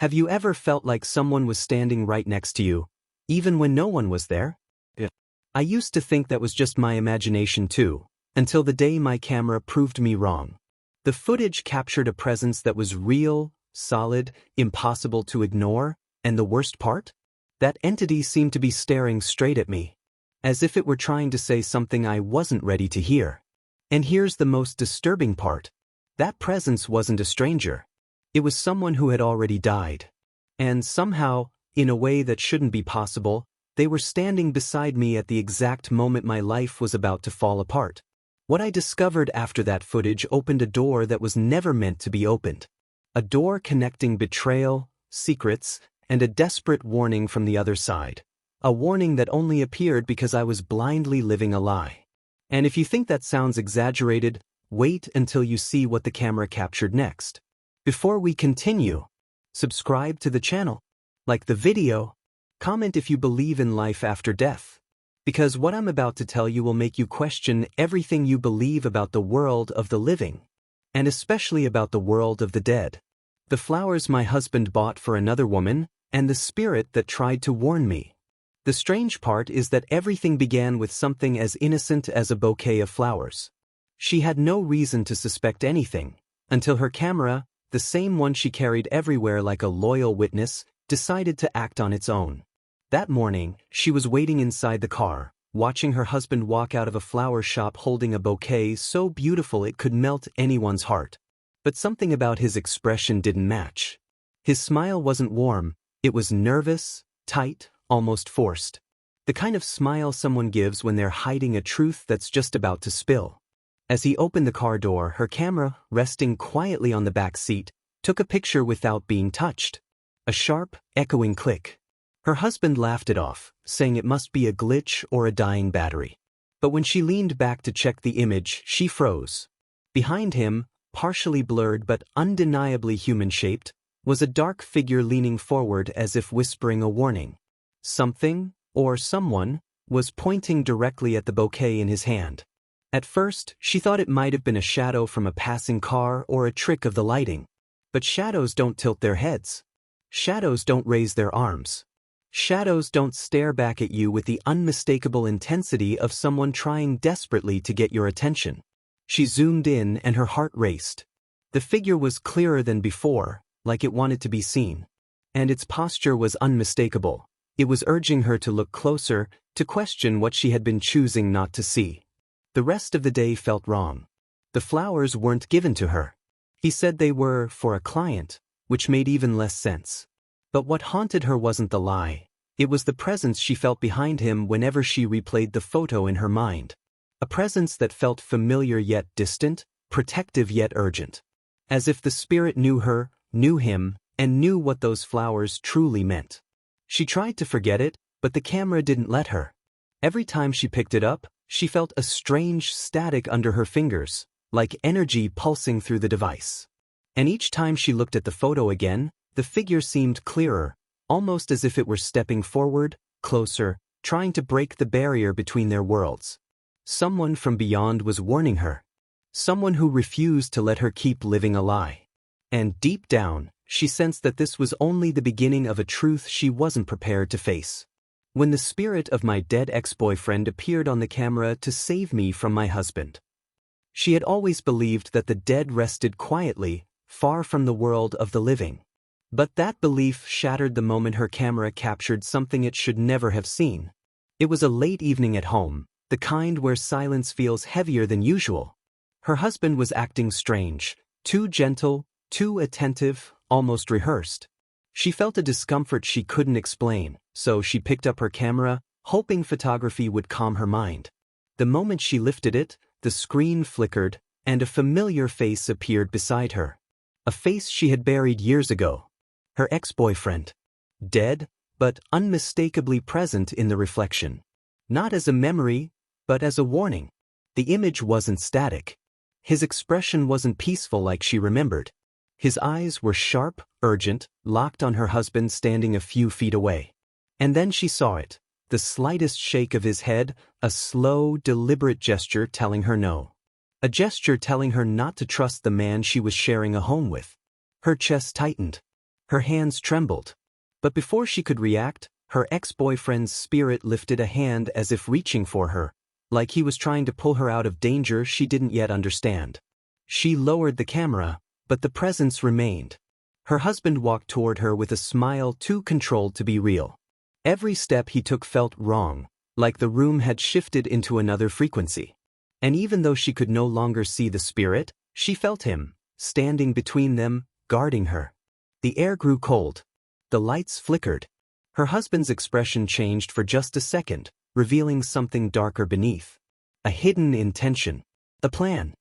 Have you ever felt like someone was standing right next to you, even when no one was there? Yeah. I used to think that was just my imagination too, until the day my camera proved me wrong. The footage captured a presence that was real, solid, impossible to ignore, and the worst part? That entity seemed to be staring straight at me, as if it were trying to say something I wasn't ready to hear. And here's the most disturbing part. That presence wasn't a stranger. It was someone who had already died. And somehow, in a way that shouldn't be possible, they were standing beside me at the exact moment my life was about to fall apart. What I discovered after that footage opened a door that was never meant to be opened. A door connecting betrayal, secrets, and a desperate warning from the other side. A warning that only appeared because I was blindly living a lie. And if you think that sounds exaggerated, wait until you see what the camera captured next. Before we continue, subscribe to the channel, like the video, comment if you believe in life after death. Because what I'm about to tell you will make you question everything you believe about the world of the living, and especially about the world of the dead. The flowers my husband bought for another woman, and the spirit that tried to warn me. The strange part is that everything began with something as innocent as a bouquet of flowers. She had no reason to suspect anything, until her camera, the same one she carried everywhere like a loyal witness, decided to act on its own. That morning, she was waiting inside the car, watching her husband walk out of a flower shop holding a bouquet so beautiful it could melt anyone's heart. But something about his expression didn't match. His smile wasn't warm, it was nervous, tight, almost forced. The kind of smile someone gives when they're hiding a truth that's just about to spill. As he opened the car door, her camera, resting quietly on the back seat, took a picture without being touched. A sharp, echoing click. Her husband laughed it off, saying it must be a glitch or a dying battery. But when she leaned back to check the image, she froze. Behind him, partially blurred but undeniably human-shaped, was a dark figure leaning forward as if whispering a warning. Something, or someone, was pointing directly at the bouquet in his hand. At first, she thought it might have been a shadow from a passing car or a trick of the lighting. But shadows don't tilt their heads. Shadows don't raise their arms. Shadows don't stare back at you with the unmistakable intensity of someone trying desperately to get your attention. She zoomed in and her heart raced. The figure was clearer than before, like it wanted to be seen. And its posture was unmistakable. It was urging her to look closer, to question what she had been choosing not to see. The rest of the day felt wrong. The flowers weren't given to her. He said they were for a client, which made even less sense. But what haunted her wasn't the lie. It was the presence she felt behind him whenever she replayed the photo in her mind. A presence that felt familiar yet distant, protective yet urgent. As if the spirit knew her, knew him, and knew what those flowers truly meant. She tried to forget it, but the camera didn't let her. Every time she picked it up, she felt a strange static under her fingers, like energy pulsing through the device. And each time she looked at the photo again, the figure seemed clearer, almost as if it were stepping forward, closer, trying to break the barrier between their worlds. Someone from beyond was warning her. Someone who refused to let her keep living a lie. And deep down, she sensed that this was only the beginning of a truth she wasn't prepared to face. When the spirit of my dead ex-boyfriend appeared on the camera to save me from my husband. She had always believed that the dead rested quietly, far from the world of the living. But that belief shattered the moment her camera captured something it should never have seen. It was a late evening at home, the kind where silence feels heavier than usual. Her husband was acting strange, too gentle, too attentive, almost rehearsed. She felt a discomfort she couldn't explain, so she picked up her camera, hoping photography would calm her mind. The moment she lifted it, the screen flickered, and a familiar face appeared beside her. A face she had buried years ago. Her ex-boyfriend. Dead, but unmistakably present in the reflection. Not as a memory, but as a warning. The image wasn't static. His expression wasn't peaceful like she remembered. His eyes were sharp, urgent, locked on her husband standing a few feet away. And then she saw it, the slightest shake of his head, a slow, deliberate gesture telling her no. A gesture telling her not to trust the man she was sharing a home with. Her chest tightened. Her hands trembled. But before she could react, her ex-boyfriend's spirit lifted a hand as if reaching for her, like he was trying to pull her out of danger she didn't yet understand. She lowered the camera, but the presence remained. Her husband walked toward her with a smile too controlled to be real. Every step he took felt wrong, like the room had shifted into another frequency. And even though she could no longer see the spirit, she felt him, standing between them, guarding her. The air grew cold. The lights flickered. Her husband's expression changed for just a second, revealing something darker beneath. A hidden intention. A plan.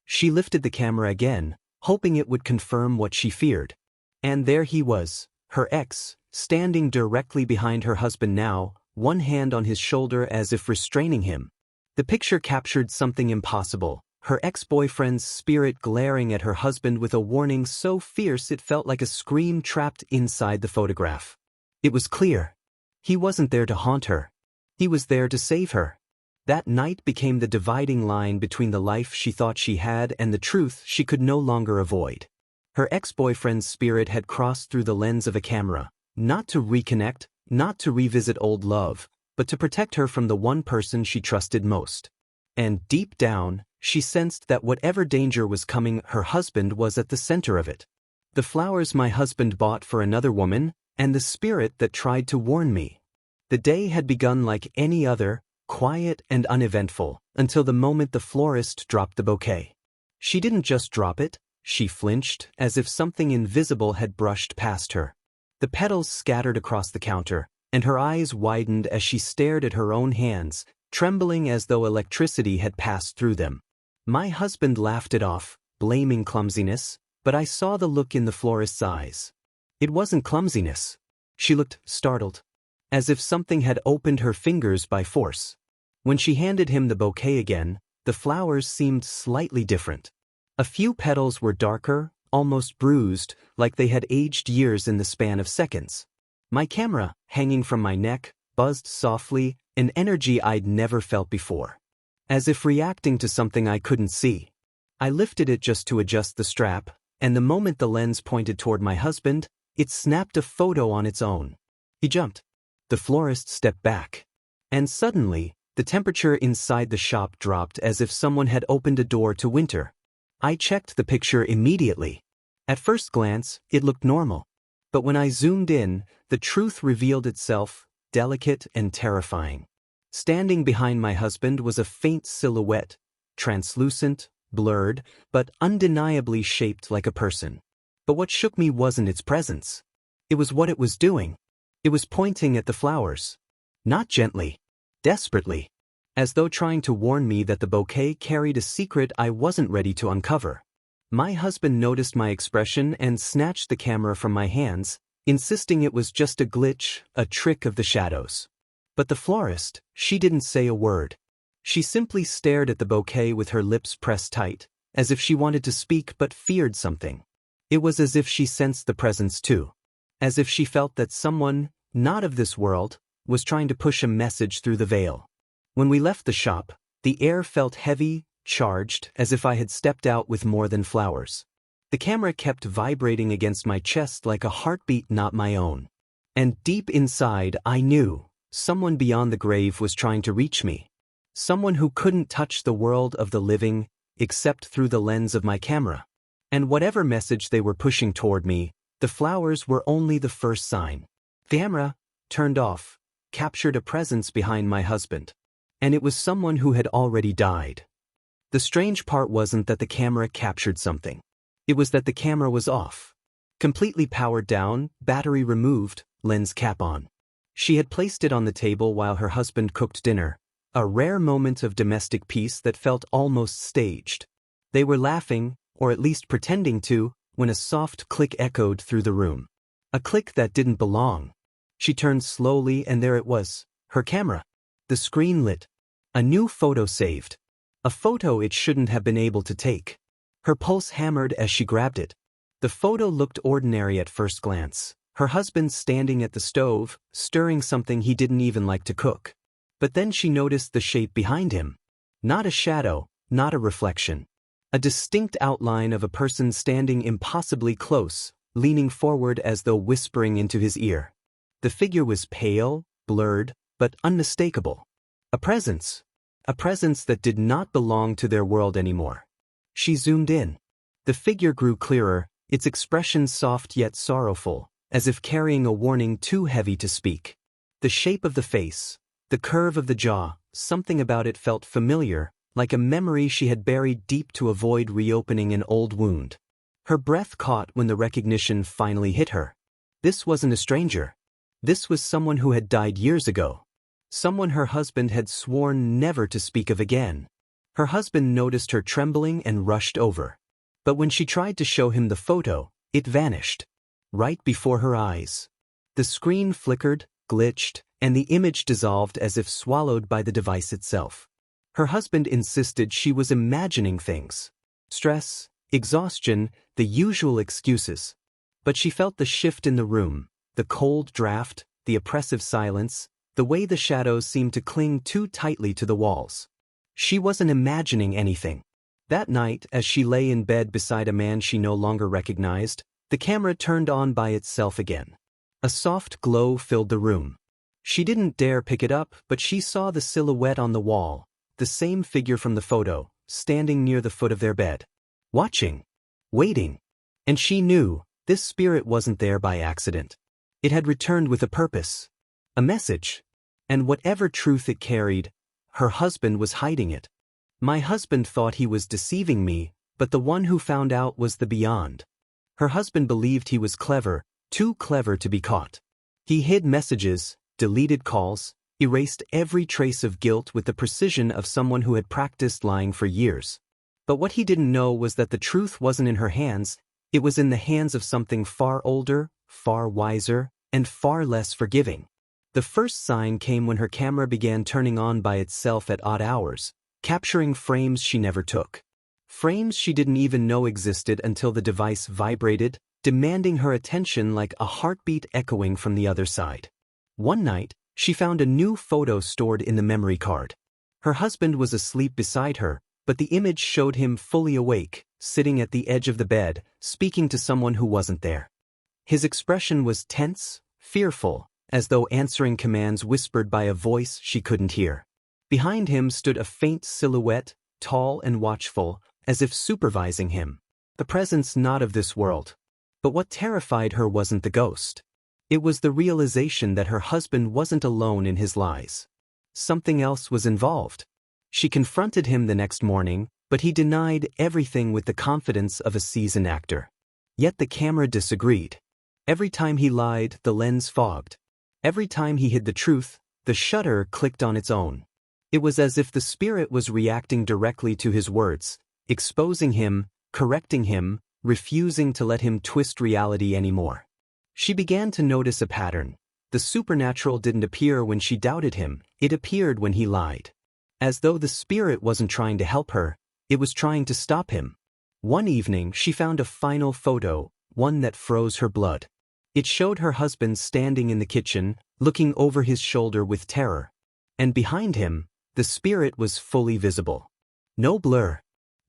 She lifted the camera again, hoping it would confirm what she feared. And there he was, her ex, standing directly behind her husband now, one hand on his shoulder as if restraining him. The picture captured something impossible, her ex-boyfriend's spirit glaring at her husband with a warning so fierce it felt like a scream trapped inside the photograph. It was clear. He wasn't there to haunt her. He was there to save her. That night became the dividing line between the life she thought she had and the truth she could no longer avoid. Her ex-boyfriend's spirit had crossed through the lens of a camera, not to reconnect, not to revisit old love, but to protect her from the one person she trusted most. And deep down, she sensed that whatever danger was coming, her husband was at the center of it. The flowers my husband bought for another woman, and the spirit that tried to warn me. The day had begun like any other, quiet and uneventful, until the moment the florist dropped the bouquet. She didn't just drop it, she flinched, as if something invisible had brushed past her. The petals scattered across the counter, and her eyes widened as she stared at her own hands, trembling as though electricity had passed through them. My husband laughed it off, blaming clumsiness, but I saw the look in the florist's eyes. It wasn't clumsiness. She looked startled, as if something had opened her fingers by force. When she handed him the bouquet again, the flowers seemed slightly different. A few petals were darker, almost bruised, like they had aged years in the span of seconds. My camera, hanging from my neck, buzzed softly, an energy I'd never felt before. As if reacting to something I couldn't see. I lifted it just to adjust the strap, and the moment the lens pointed toward my husband, it snapped a photo on its own. He jumped. The florist stepped back. And suddenly, the temperature inside the shop dropped as if someone had opened a door to winter. I checked the picture immediately. At first glance, it looked normal. But when I zoomed in, the truth revealed itself, delicate and terrifying. Standing behind my husband was a faint silhouette, translucent, blurred, but undeniably shaped like a person. But what shook me wasn't its presence. It was what it was doing. It was pointing at the flowers. Not gently. Desperately. As though trying to warn me that the bouquet carried a secret I wasn't ready to uncover. My husband noticed my expression and snatched the camera from my hands, insisting it was just a glitch, a trick of the shadows. But the florist, she didn't say a word. She simply stared at the bouquet with her lips pressed tight, as if she wanted to speak but feared something. It was as if she sensed the presence too. As if she felt that someone, not of this world, was trying to push a message through the veil. When we left the shop, the air felt heavy, charged, as if I had stepped out with more than flowers. The camera kept vibrating against my chest like a heartbeat not my own. And deep inside, I knew someone beyond the grave was trying to reach me. Someone who couldn't touch the world of the living, except through the lens of my camera. And whatever message they were pushing toward me, the flowers were only the first sign. The camera, turned off, captured a presence behind my husband. And it was someone who had already died. The strange part wasn't that the camera captured something. It was that the camera was off. Completely powered down, battery removed, lens cap on. She had placed it on the table while her husband cooked dinner, a rare moment of domestic peace that felt almost staged. They were laughing, or at least pretending to, when a soft click echoed through the room. A click that didn't belong. She turned slowly and there it was, her camera. The screen lit. A new photo saved. A photo it shouldn't have been able to take. Her pulse hammered as she grabbed it. The photo looked ordinary at first glance. Her husband standing at the stove, stirring something he didn't even like to cook. But then she noticed the shape behind him. Not a shadow, not a reflection. A distinct outline of a person standing impossibly close, leaning forward as though whispering into his ear. The figure was pale, blurred, but unmistakable. A presence. A presence that did not belong to their world anymore. She zoomed in. The figure grew clearer, its expression soft yet sorrowful, as if carrying a warning too heavy to speak. The shape of the face, the curve of the jaw, something about it felt familiar, like a memory she had buried deep to avoid reopening an old wound. Her breath caught when the recognition finally hit her. This wasn't a stranger. This was someone who had died years ago. Someone her husband had sworn never to speak of again. Her husband noticed her trembling and rushed over. But when she tried to show him the photo, it vanished. Right before her eyes. The screen flickered, glitched, and the image dissolved as if swallowed by the device itself. Her husband insisted she was imagining things. Stress, exhaustion, the usual excuses. But she felt the shift in the room, the cold draft, the oppressive silence, the way the shadows seemed to cling too tightly to the walls. She wasn't imagining anything. That night, as she lay in bed beside a man she no longer recognized, the camera turned on by itself again. A soft glow filled the room. She didn't dare pick it up, but she saw the silhouette on the wall, the same figure from the photo, standing near the foot of their bed. Watching. Waiting. And she knew, this spirit wasn't there by accident. It had returned with a purpose. A message. And whatever truth it carried, her husband was hiding it. My husband thought he was deceiving me, but the one who found out was the beyond. Her husband believed he was clever, too clever to be caught. He hid messages, deleted calls, erased every trace of guilt with the precision of someone who had practiced lying for years. But what he didn't know was that the truth wasn't in her hands, it was in the hands of something far older, far wiser, and far less forgiving. The first sign came when her camera began turning on by itself at odd hours, capturing frames she never took. Frames she didn't even know existed until the device vibrated, demanding her attention like a heartbeat echoing from the other side. One night, she found a new photo stored in the memory card. Her husband was asleep beside her, but the image showed him fully awake, sitting at the edge of the bed, speaking to someone who wasn't there. His expression was tense, fearful, as though answering commands whispered by a voice she couldn't hear. Behind him stood a faint silhouette, tall and watchful, as if supervising him. The presence not of this world. But what terrified her wasn't the ghost. It was the realization that her husband wasn't alone in his lies. Something else was involved. She confronted him the next morning, but he denied everything with the confidence of a seasoned actor. Yet the camera disagreed. Every time he lied, the lens fogged. Every time he hid the truth, the shutter clicked on its own. It was as if the spirit was reacting directly to his words, exposing him, correcting him, refusing to let him twist reality anymore. She began to notice a pattern. The supernatural didn't appear when she doubted him, it appeared when he lied. As though the spirit wasn't trying to help her, it was trying to stop him. One evening she found a final photo, one that froze her blood. It showed her husband standing in the kitchen, looking over his shoulder with terror. And behind him, the spirit was fully visible. No blur.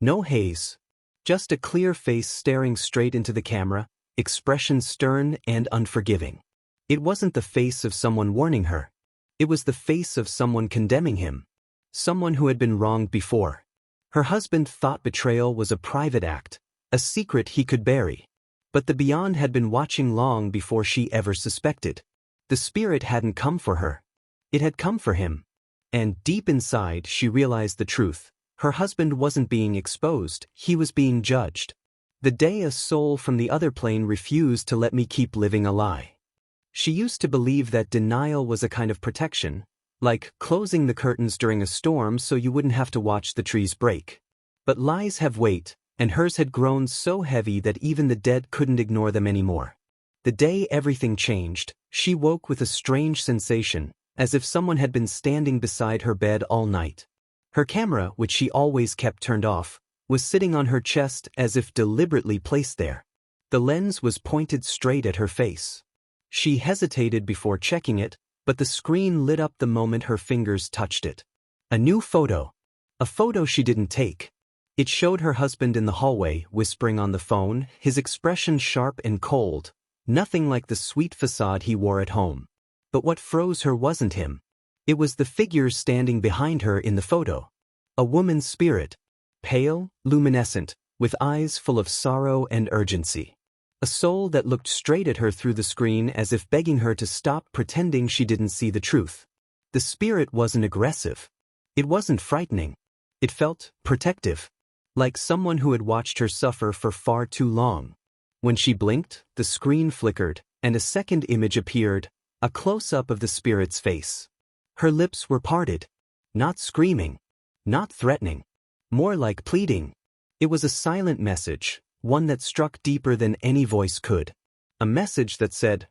No haze. Just a clear face staring straight into the camera, expression stern and unforgiving. It wasn't the face of someone warning her. It was the face of someone condemning him. Someone who had been wronged before. Her husband thought betrayal was a private act, a secret he could bury. But the beyond had been watching long before she ever suspected. The spirit hadn't come for her. It had come for him. And deep inside she realized the truth. Her husband wasn't being exposed, he was being judged. The day a soul from the other plane refused to let me keep living a lie. She used to believe that denial was a kind of protection, like closing the curtains during a storm so you wouldn't have to watch the trees break. But lies have weight, and hers had grown so heavy that even the dead couldn't ignore them anymore. The day everything changed, she woke with a strange sensation, as if someone had been standing beside her bed all night. Her camera, which she always kept turned off, was sitting on her chest as if deliberately placed there. The lens was pointed straight at her face. She hesitated before checking it, but the screen lit up the moment her fingers touched it. A new photo. A photo she didn't take. It showed her husband in the hallway, whispering on the phone, his expression sharp and cold, nothing like the sweet facade he wore at home. But what froze her wasn't him. It was the figure standing behind her in the photo. A woman's spirit. Pale, luminescent, with eyes full of sorrow and urgency. A soul that looked straight at her through the screen as if begging her to stop pretending she didn't see the truth. The spirit wasn't aggressive. It wasn't frightening. It felt protective. Like someone who had watched her suffer for far too long. When she blinked, the screen flickered, and a second image appeared, a close-up of the spirit's face. Her lips were parted. Not screaming. Not threatening. More like pleading. It was a silent message, one that struck deeper than any voice could. A message that said,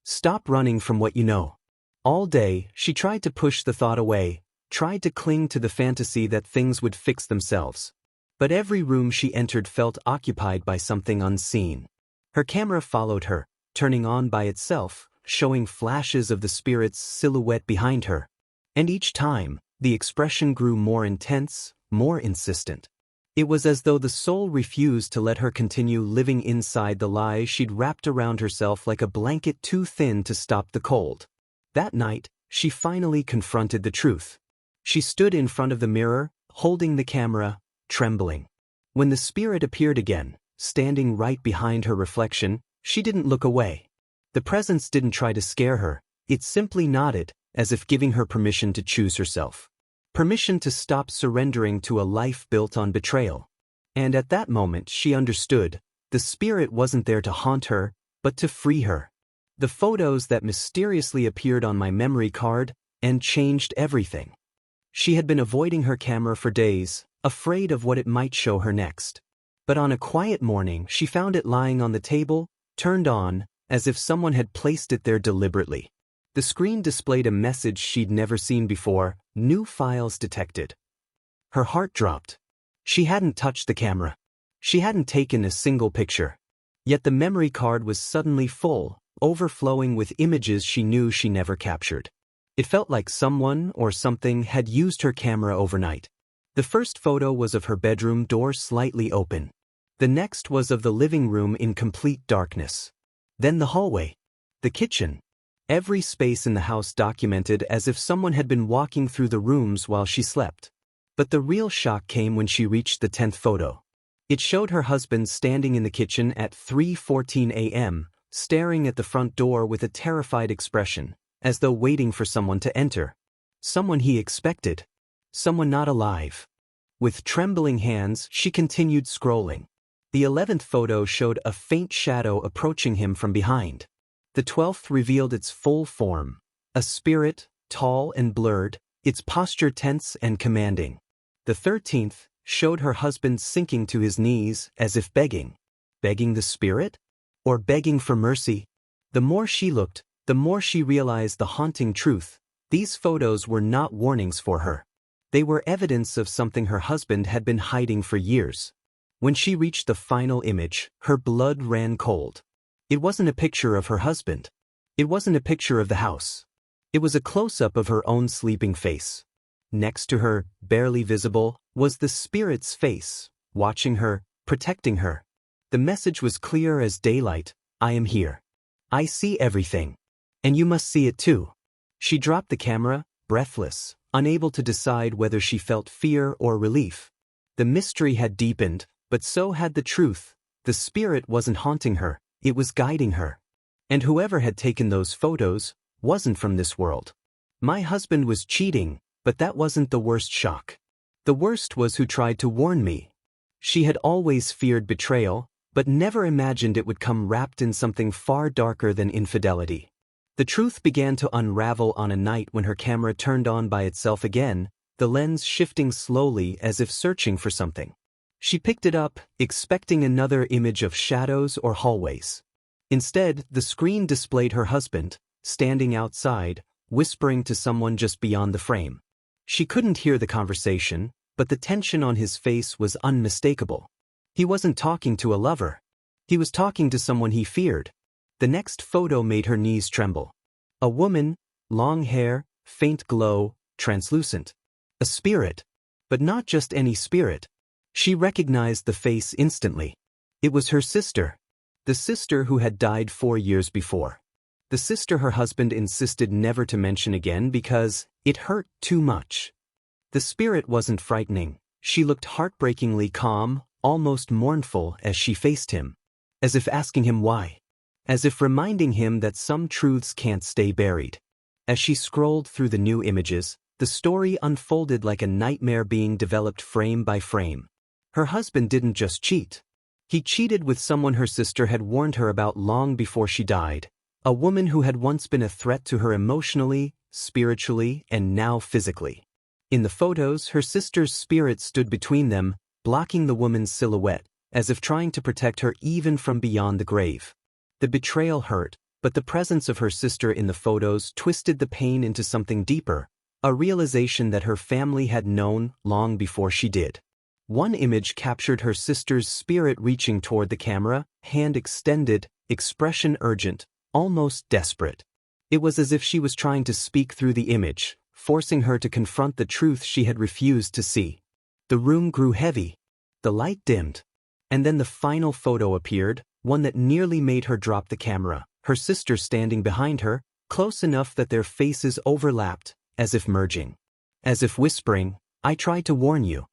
stop running from what you know. All day, she tried to push the thought away, tried to cling to the fantasy that things would fix themselves. But every room she entered felt occupied by something unseen. Her camera followed her, turning on by itself, showing flashes of the spirit's silhouette behind her. And each time, the expression grew more intense, more insistent. It was as though the soul refused to let her continue living inside the lie she'd wrapped around herself like a blanket too thin to stop the cold. That night, she finally confronted the truth. She stood in front of the mirror, holding the camera, trembling. When the spirit appeared again, standing right behind her reflection, she didn't look away. The presence didn't try to scare her, it simply nodded, as if giving her permission to choose herself. Permission to stop surrendering to a life built on betrayal. And at that moment she understood, the spirit wasn't there to haunt her, but to free her. The photos that mysteriously appeared on my memory card, and changed everything. She had been avoiding her camera for days, afraid of what it might show her next. But on a quiet morning she found it lying on the table, turned on, as if someone had placed it there deliberately. The screen displayed a message she'd never seen before, new files detected. Her heart dropped. She hadn't touched the camera. She hadn't taken a single picture. Yet the memory card was suddenly full, overflowing with images she knew she never captured. It felt like someone or something had used her camera overnight. The first photo was of her bedroom door slightly open. The next was of the living room in complete darkness. Then the hallway. The kitchen. Every space in the house documented as if someone had been walking through the rooms while she slept. But the real shock came when she reached the 10th photo. It showed her husband standing in the kitchen at 3:14 a.m., staring at the front door with a terrified expression, as though waiting for someone to enter. Someone he expected. Someone not alive. With trembling hands, she continued scrolling. The 11th photo showed a faint shadow approaching him from behind. The 12th revealed its full form, a spirit, tall and blurred, its posture tense and commanding. The 13th showed her husband sinking to his knees as if begging. Begging the spirit? Or begging for mercy? The more she looked, the more she realized the haunting truth. These photos were not warnings for her. They were evidence of something her husband had been hiding for years. When she reached the final image, her blood ran cold. It wasn't a picture of her husband. It wasn't a picture of the house. It was a close-up of her own sleeping face. Next to her, barely visible, was the spirit's face, watching her, protecting her. The message was clear as daylight: I am here. I see everything. And you must see it too. She dropped the camera, breathless, unable to decide whether she felt fear or relief. The mystery had deepened, but so had the truth. The spirit wasn't haunting her. It was guiding her. And whoever had taken those photos wasn't from this world. My husband was cheating, but that wasn't the worst shock. The worst was who tried to warn me. She had always feared betrayal, but never imagined it would come wrapped in something far darker than infidelity. The truth began to unravel on a night when her camera turned on by itself again, the lens shifting slowly as if searching for something. She picked it up, expecting another image of shadows or hallways. Instead, the screen displayed her husband, standing outside, whispering to someone just beyond the frame. She couldn't hear the conversation, but the tension on his face was unmistakable. He wasn't talking to a lover. He was talking to someone he feared. The next photo made her knees tremble. A woman, long hair, faint glow, translucent. A spirit. But not just any spirit. She recognized the face instantly. It was her sister. The sister who had died 4 years before. The sister her husband insisted never to mention again because it hurt too much. The spirit wasn't frightening. She looked heartbreakingly calm, almost mournful as she faced him. As if asking him why. As if reminding him that some truths can't stay buried. As she scrolled through the new images, the story unfolded like a nightmare being developed frame by frame. Her husband didn't just cheat. He cheated with someone her sister had warned her about long before she died. A woman who had once been a threat to her emotionally, spiritually, and now physically. In the photos, her sister's spirit stood between them, blocking the woman's silhouette, as if trying to protect her even from beyond the grave. The betrayal hurt, but the presence of her sister in the photos twisted the pain into something deeper, a realization that her family had known long before she did. One image captured her sister's spirit reaching toward the camera, hand extended, expression urgent, almost desperate. It was as if she was trying to speak through the image, forcing her to confront the truth she had refused to see. The room grew heavy. The light dimmed. And then the final photo appeared, one that nearly made her drop the camera, her sister standing behind her, close enough that their faces overlapped, as if merging. As if whispering, "I tried to warn you.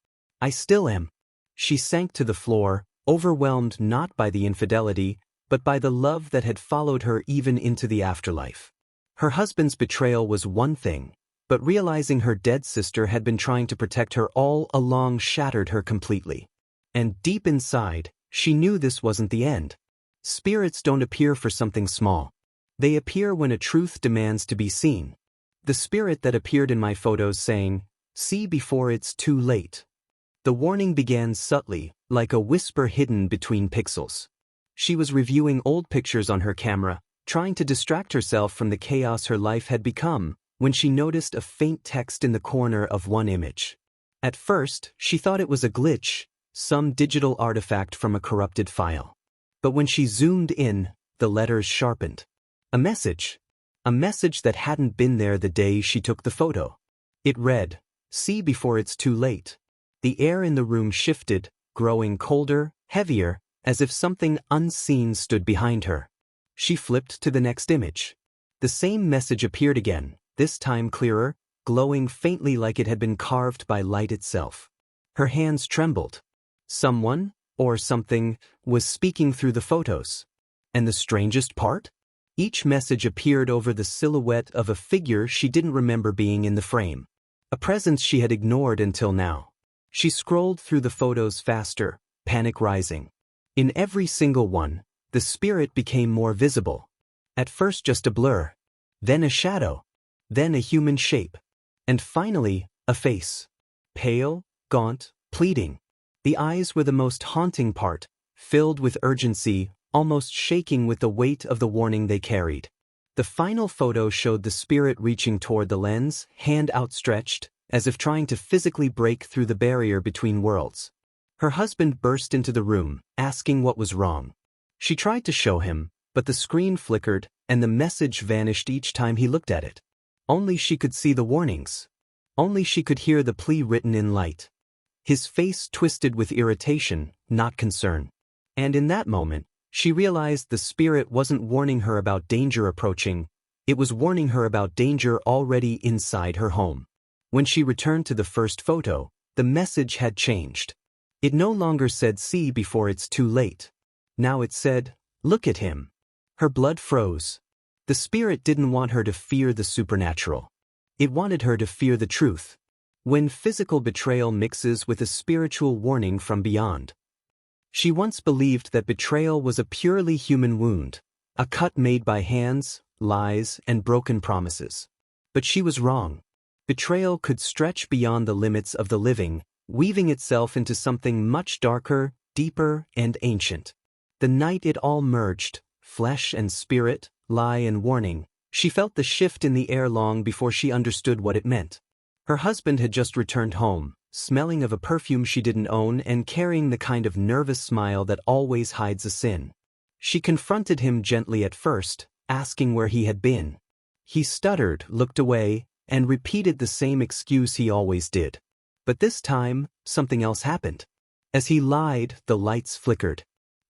I still am." She sank to the floor, overwhelmed not by the infidelity, but by the love that had followed her even into the afterlife. Her husband's betrayal was one thing, but realizing her dead sister had been trying to protect her all along shattered her completely. And deep inside, she knew this wasn't the end. Spirits don't appear for something small. They appear when a truth demands to be seen. The spirit that appeared in my photos saying, "See before it's too late." The warning began subtly, like a whisper hidden between pixels. She was reviewing old pictures on her camera, trying to distract herself from the chaos her life had become, when she noticed a faint text in the corner of one image. At first, she thought it was a glitch, some digital artifact from a corrupted file. But when she zoomed in, the letters sharpened. A message. A message that hadn't been there the day she took the photo. It read, "See before it's too late." The air in the room shifted, growing colder, heavier, as if something unseen stood behind her. She flipped to the next image. The same message appeared again, this time clearer, glowing faintly like it had been carved by light itself. Her hands trembled. Someone, or something, was speaking through the photos. And the strangest part? Each message appeared over the silhouette of a figure she didn't remember being in the frame. A presence she had ignored until now. She scrolled through the photos faster, panic rising. In every single one, the spirit became more visible. At first just a blur. Then a shadow. Then a human shape. And finally, a face. Pale, gaunt, pleading. The eyes were the most haunting part, filled with urgency, almost shaking with the weight of the warning they carried. The final photo showed the spirit reaching toward the lens, hand outstretched, as if trying to physically break through the barrier between worlds. Her husband burst into the room, asking what was wrong. She tried to show him, but the screen flickered, and the message vanished each time he looked at it. Only she could see the warnings. Only she could hear the plea written in light. His face twisted with irritation, not concern. And in that moment, she realized the spirit wasn't warning her about danger approaching, it was warning her about danger already inside her home. When she returned to the first photo, the message had changed. It no longer said "see before it's too late." Now it said, "Look at him." Her blood froze. The spirit didn't want her to fear the supernatural. It wanted her to fear the truth. When physical betrayal mixes with a spiritual warning from beyond. She once believed that betrayal was a purely human wound, a cut made by hands, lies, and broken promises. But she was wrong. Betrayal could stretch beyond the limits of the living, weaving itself into something much darker, deeper, and ancient. The night it all merged, flesh and spirit, lie and warning, she felt the shift in the air long before she understood what it meant. Her husband had just returned home, smelling of a perfume she didn't own and carrying the kind of nervous smile that always hides a sin. She confronted him gently at first, asking where he had been. He stuttered, looked away, and repeated the same excuse he always did. But this time, something else happened. As he lied, the lights flickered.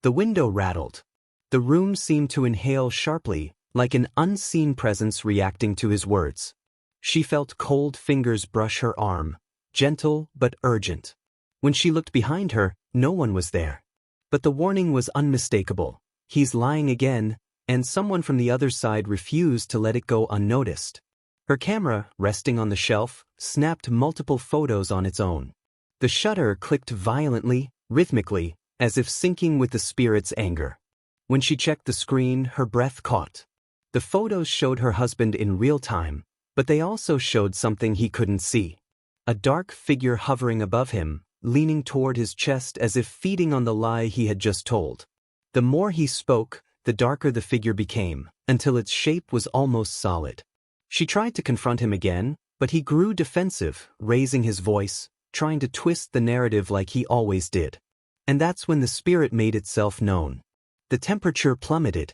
The window rattled. The room seemed to inhale sharply, like an unseen presence reacting to his words. She felt cold fingers brush her arm, gentle but urgent. When she looked behind her, no one was there. But the warning was unmistakable. He's lying again, and someone from the other side refused to let it go unnoticed. Her camera, resting on the shelf, snapped multiple photos on its own. The shutter clicked violently, rhythmically, as if syncing with the spirit's anger. When she checked the screen, her breath caught. The photos showed her husband in real time, but they also showed something he couldn't see. A dark figure hovering above him, leaning toward his chest as if feeding on the lie he had just told. The more he spoke, the darker the figure became, until its shape was almost solid. She tried to confront him again, but he grew defensive, raising his voice, trying to twist the narrative like he always did. And that's when the spirit made itself known. The temperature plummeted.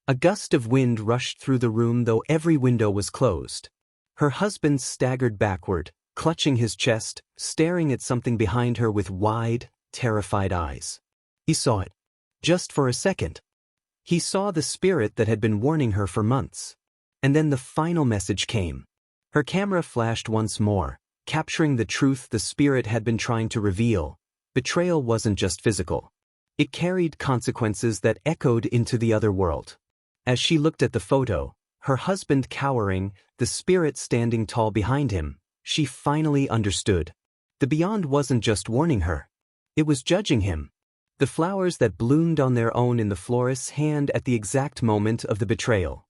A gust of wind rushed through the room though every window was closed. Her husband staggered backward, clutching his chest, staring at something behind her with wide, terrified eyes. He saw it. Just for a second. He saw the spirit that had been warning her for months. And then the final message came. Her camera flashed once more, capturing the truth the spirit had been trying to reveal. Betrayal wasn't just physical. It carried consequences that echoed into the other world. As she looked at the photo, her husband cowering, the spirit standing tall behind him, she finally understood. The beyond wasn't just warning her. It was judging him. The flowers that bloomed on their own in the florist's hand at the exact moment of the betrayal.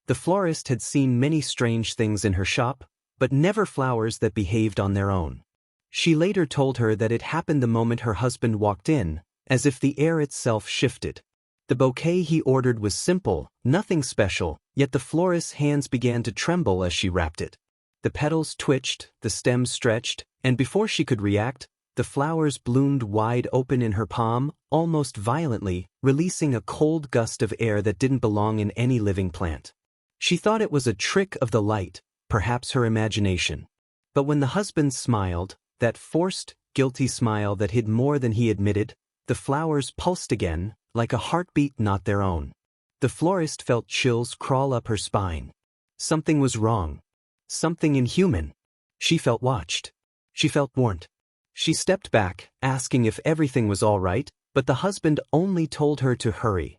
The florist had seen many strange things in her shop, but never flowers that behaved on their own. She later told her that it happened the moment her husband walked in, as if the air itself shifted. The bouquet he ordered was simple, nothing special, yet the florist's hands began to tremble as she wrapped it. The petals twitched, the stems stretched, and before she could react, the flowers bloomed wide open in her palm, almost violently, releasing a cold gust of air that didn't belong in any living plant. She thought it was a trick of the light, perhaps her imagination. But when the husband smiled, that forced, guilty smile that hid more than he admitted, the flowers pulsed again, like a heartbeat not their own. The florist felt chills crawl up her spine. Something was wrong. Something inhuman. She felt watched. She felt warned. She stepped back, asking if everything was all right, but the husband only told her to hurry.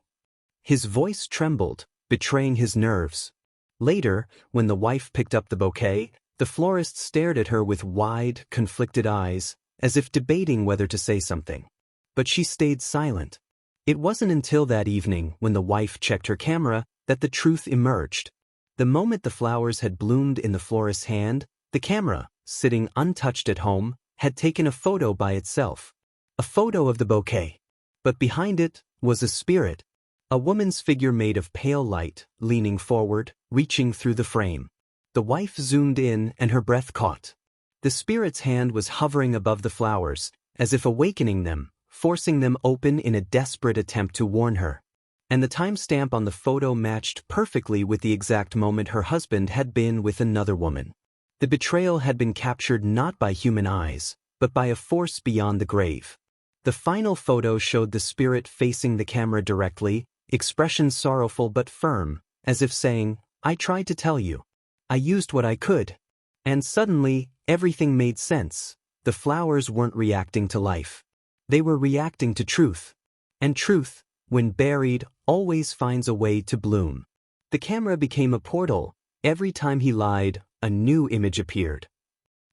His voice trembled, betraying his nerves. Later, when the wife picked up the bouquet, the florist stared at her with wide, conflicted eyes, as if debating whether to say something. But she stayed silent. It wasn't until that evening, when the wife checked her camera, that the truth emerged. The moment the flowers had bloomed in the florist's hand, the camera, sitting untouched at home, had taken a photo by itself. A photo of the bouquet. But behind it was a spirit. A woman's figure made of pale light, leaning forward, reaching through the frame. The wife zoomed in and her breath caught. The spirit's hand was hovering above the flowers, as if awakening them, forcing them open in a desperate attempt to warn her. And the timestamp on the photo matched perfectly with the exact moment her husband had been with another woman. The betrayal had been captured not by human eyes, but by a force beyond the grave. The final photo showed the spirit facing the camera directly, expression sorrowful but firm, as if saying, "I tried to tell you. I used what I could." And suddenly, everything made sense. The flowers weren't reacting to life. They were reacting to truth. And truth, when buried, always finds a way to bloom. The camera became a portal. Every time he lied, a new image appeared.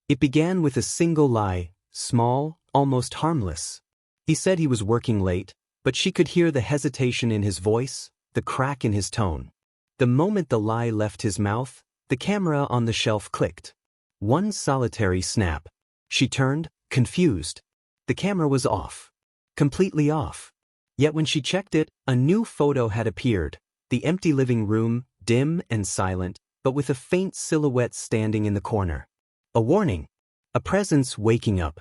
It began with a single lie, small, almost harmless. He said he was working late, but she could hear the hesitation in his voice, the crack in his tone. The moment the lie left his mouth, the camera on the shelf clicked. One solitary snap. She turned, confused. The camera was off. Completely off. Yet when she checked it, a new photo had appeared. The empty living room, dim and silent, but with a faint silhouette standing in the corner. A warning. A presence waking up.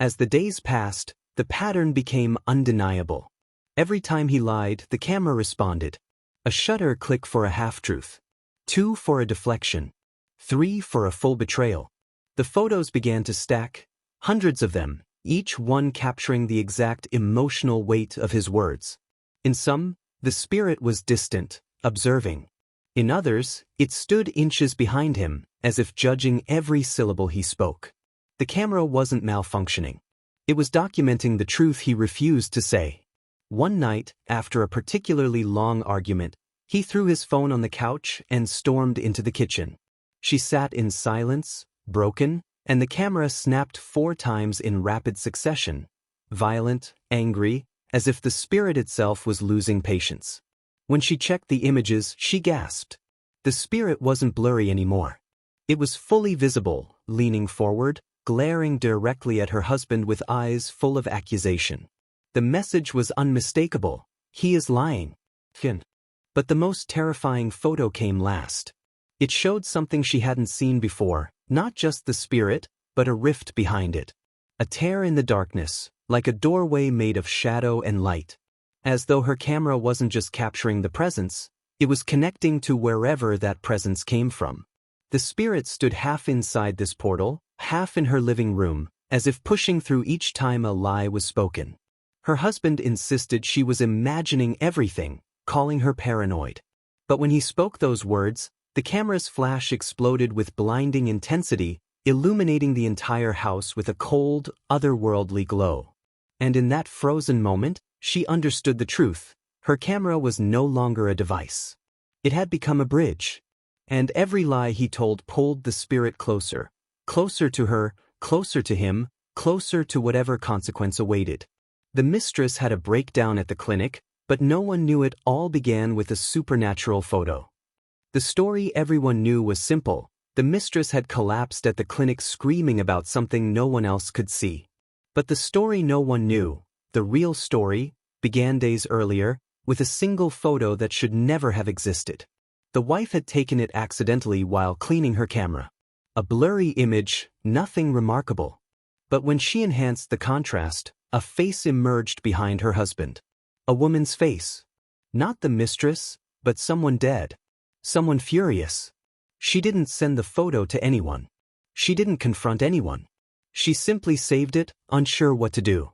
As the days passed, the pattern became undeniable. Every time he lied, the camera responded. A shutter click for a half-truth. 2 for a deflection. 3 for a full betrayal. The photos began to stack, hundreds of them, each one capturing the exact emotional weight of his words. In some, the spirit was distant, observing. In others, it stood inches behind him, as if judging every syllable he spoke. The camera wasn't malfunctioning. It was documenting the truth he refused to say. One night, after a particularly long argument, he threw his phone on the couch and stormed into the kitchen. She sat in silence, broken, and the camera snapped 4 times in rapid succession, violent, angry, as if the spirit itself was losing patience. When she checked the images, she gasped. The spirit wasn't blurry anymore. It was fully visible, leaning forward, glaring directly at her husband with eyes full of accusation. The message was unmistakable. He is lying. But the most terrifying photo came last. It showed something she hadn't seen before, not just the spirit, but a rift behind it. A tear in the darkness, like a doorway made of shadow and light. As though her camera wasn't just capturing the presence, it was connecting to wherever that presence came from. The spirit stood half inside this portal, half in her living room, as if pushing through each time a lie was spoken. Her husband insisted she was imagining everything, calling her paranoid. But when he spoke those words, the camera's flash exploded with blinding intensity, illuminating the entire house with a cold, otherworldly glow. And in that frozen moment, she understood the truth. Her camera was no longer a device. It had become a bridge. And every lie he told pulled the spirit closer. Closer to her, closer to him, closer to whatever consequence awaited. The mistress had a breakdown at the clinic, but no one knew it all began with a supernatural photo. The story everyone knew was simple. The mistress had collapsed at the clinic screaming about something no one else could see. But the story no one knew, the real story, began days earlier, with a single photo that should never have existed. The wife had taken it accidentally while cleaning her camera. A blurry image, nothing remarkable. But when she enhanced the contrast, a face emerged behind her husband. A woman's face. Not the mistress, but someone dead. Someone furious. She didn't send the photo to anyone. She didn't confront anyone. She simply saved it, unsure what to do.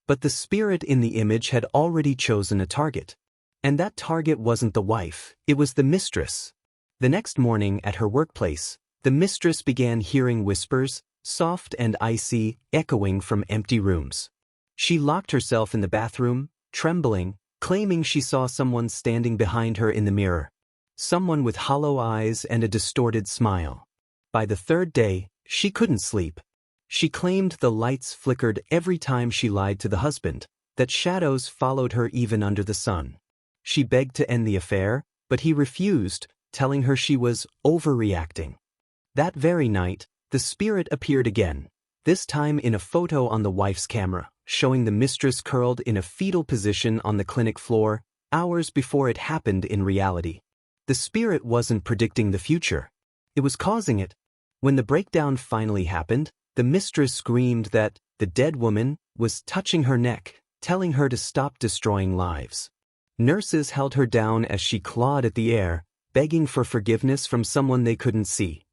But the spirit in the image had already chosen a target. And that target wasn't the wife, it was the mistress. The next morning at her workplace, the mistress began hearing whispers, soft and icy, echoing from empty rooms. She locked herself in the bathroom, trembling, claiming she saw someone standing behind her in the mirror. Someone with hollow eyes and a distorted smile. By the 3rd day, she couldn't sleep. She claimed the lights flickered every time she lied to the husband, that shadows followed her even under the sun. She begged to end the affair, but he refused, telling her she was overreacting. That very night, the spirit appeared again, this time in a photo on the wife's camera, showing the mistress curled in a fetal position on the clinic floor, hours before it happened in reality. The spirit wasn't predicting the future. It was causing it. When the breakdown finally happened, the mistress screamed that the dead woman was touching her neck, telling her to stop destroying lives. Nurses held her down as she clawed at the air, begging for forgiveness from someone they couldn't see.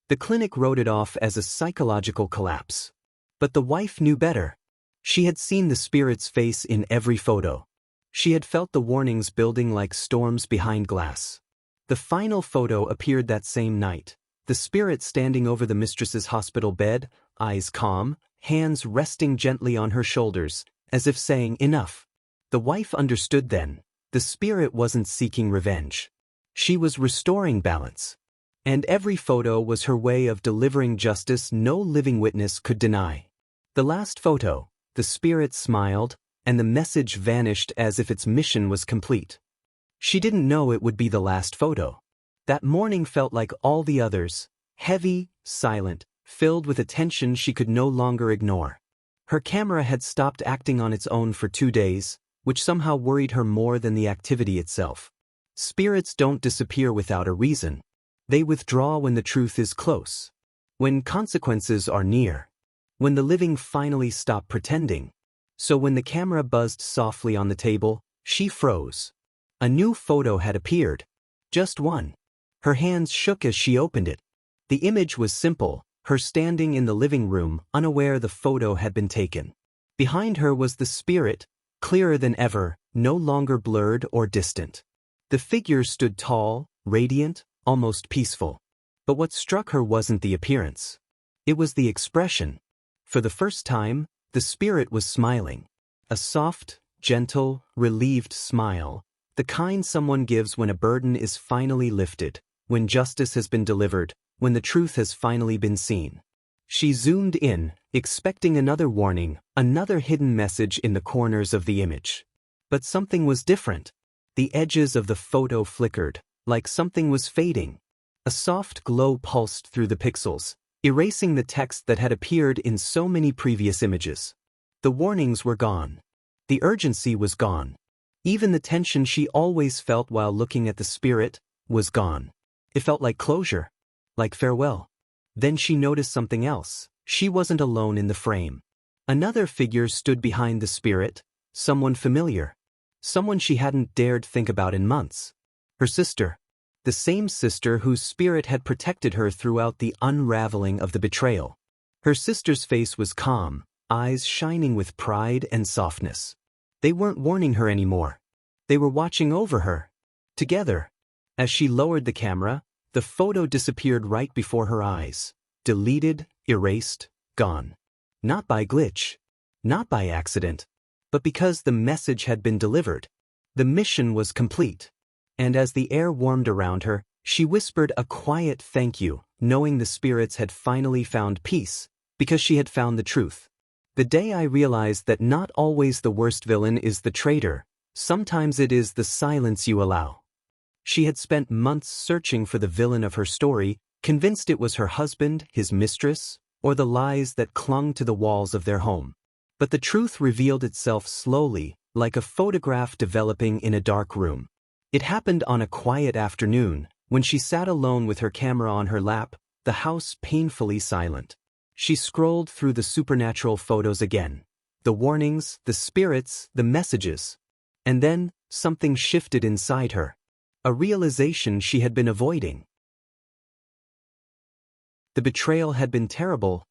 The clinic wrote it off as a psychological collapse. But the wife knew better. She had seen the spirit's face in every photo. She had felt the warnings building like storms behind glass. The final photo appeared that same night, the spirit standing over the mistress's hospital bed, eyes calm, hands resting gently on her shoulders, as if saying enough. The wife understood then. The spirit wasn't seeking revenge. She was restoring balance. And every photo was her way of delivering justice no living witness could deny. The last photo, the spirit smiled, and the message vanished as if its mission was complete. She didn't know it would be the last photo. That morning felt like all the others, heavy, silent, filled with a tension she could no longer ignore. Her camera had stopped acting on its own for 2 days, which somehow worried her more than the activity itself. Spirits don't disappear without a reason. They withdraw when the truth is close. When consequences are near. When the living finally stop pretending. So when the camera buzzed softly on the table, she froze. A new photo had appeared. Just one. Her hands shook as she opened it. The image was simple, her standing in the living room, unaware the photo had been taken. Behind her was the spirit, clearer than ever, no longer blurred or distant. The figure stood tall, radiant, almost peaceful. But what struck her wasn't the appearance. It was the expression. For the first time, the spirit was smiling. A soft, gentle, relieved smile, the kind someone gives when a burden is finally lifted, when justice has been delivered, when the truth has finally been seen. She zoomed in, expecting another warning, another hidden message in the corners of the image. But something was different. The edges of the photo flickered, like something was fading. A soft glow pulsed through the pixels, erasing the text that had appeared in so many previous images. The warnings were gone. The urgency was gone. Even the tension she always felt while looking at the spirit was gone. It felt like closure, like farewell. Then she noticed something else. She wasn't alone in the frame. Another figure stood behind the spirit, someone familiar. Someone she hadn't dared think about in months. Her sister. The same sister whose spirit had protected her throughout the unraveling of the betrayal. Her sister's face was calm, eyes shining with pride and softness. They weren't warning her anymore. They were watching over her. Together. As she lowered the camera, the photo disappeared right before her eyes. Deleted, erased, gone. Not by glitch. Not by accident. But because the message had been delivered. The mission was complete. And as the air warmed around her, she whispered a quiet thank you, knowing the spirits had finally found peace, because she had found the truth. The day I realized that not always the worst villain is the traitor, sometimes it is the silence you allow. She had spent months searching for the villain of her story, convinced it was her husband, his mistress, or the lies that clung to the walls of their home. But the truth revealed itself slowly, like a photograph developing in a dark room. It happened on a quiet afternoon, when she sat alone with her camera on her lap, the house painfully silent. She scrolled through the supernatural photos again. The warnings, the spirits, the messages. And then, something shifted inside her. A realization she had been avoiding. The betrayal had been terrible,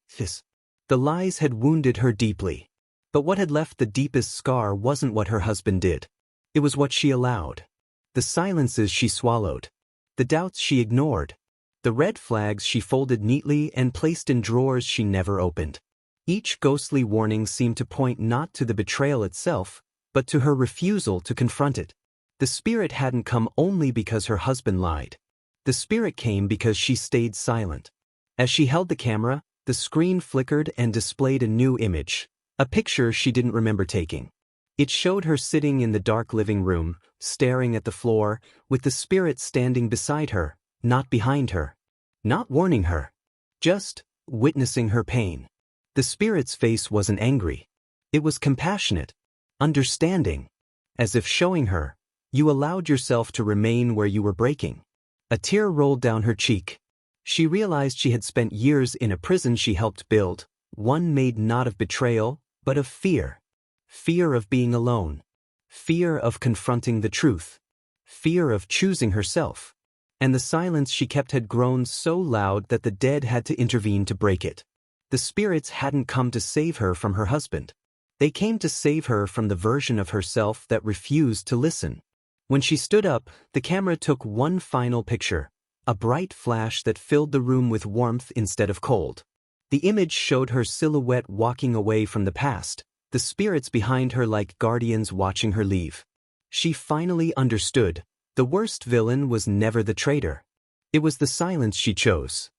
the lies had wounded her deeply. But what had left the deepest scar wasn't what her husband did. It was what she allowed. The silences she swallowed. The doubts she ignored. The red flags she folded neatly and placed in drawers she never opened. Each ghostly warning seemed to point not to the betrayal itself, but to her refusal to confront it. The spirit hadn't come only because her husband lied. The spirit came because she stayed silent. As she held the camera, the screen flickered and displayed a new image, a picture she didn't remember taking. It showed her sitting in the dark living room, staring at the floor, with the spirit standing beside her, not behind her. Not warning her. Just witnessing her pain. The spirit's face wasn't angry. It was compassionate, understanding, as if showing her, you allowed yourself to remain where you were breaking. A tear rolled down her cheek. She realized she had spent years in a prison she helped build, one made not of betrayal, but of fear. Fear of being alone. Fear of confronting the truth. Fear of choosing herself. And the silence she kept had grown so loud that the dead had to intervene to break it. The spirits hadn't come to save her from her husband. They came to save her from the version of herself that refused to listen. When she stood up, the camera took one final picture, a bright flash that filled the room with warmth instead of cold. The image showed her silhouette walking away from the past, the spirits behind her like guardians watching her leave. She finally understood. The worst villain was never the traitor. It was the silence she chose.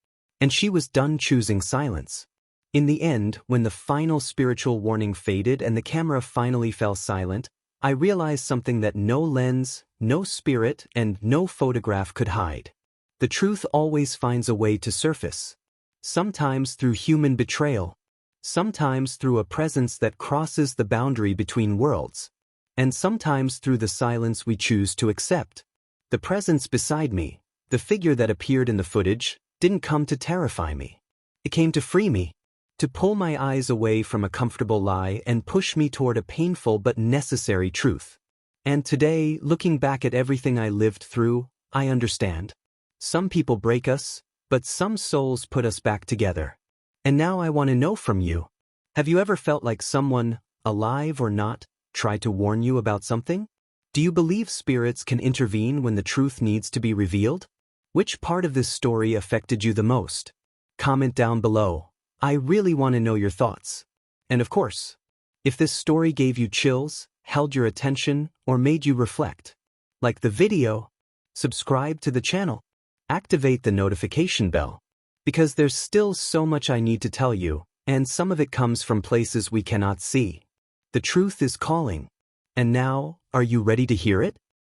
And she was done choosing silence. In the end, when the final spiritual warning faded and the camera finally fell silent, I realized something that no lens, no spirit, and no photograph could hide. The truth always finds a way to surface. Sometimes through human betrayal. Sometimes through a presence that crosses the boundary between worlds. And sometimes through the silence we choose to accept. The presence beside me, the figure that appeared in the footage, didn't come to terrify me. It came to free me, to pull my eyes away from a comfortable lie and push me toward a painful but necessary truth. And today, looking back at everything I lived through, I understand. Some people break us, but some souls put us back together. And now I want to know from you. Have you ever felt like someone, alive or not, try to warn you about something? Do you believe spirits can intervene when the truth needs to be revealed? Which part of this story affected you the most? Comment down below. I really want to know your thoughts. And of course, if this story gave you chills, held your attention, or made you reflect, like the video, subscribe to the channel, activate the notification bell, because there's still so much I need to tell you, and some of it comes from places we cannot see. The truth is calling. And now, are you ready to hear it?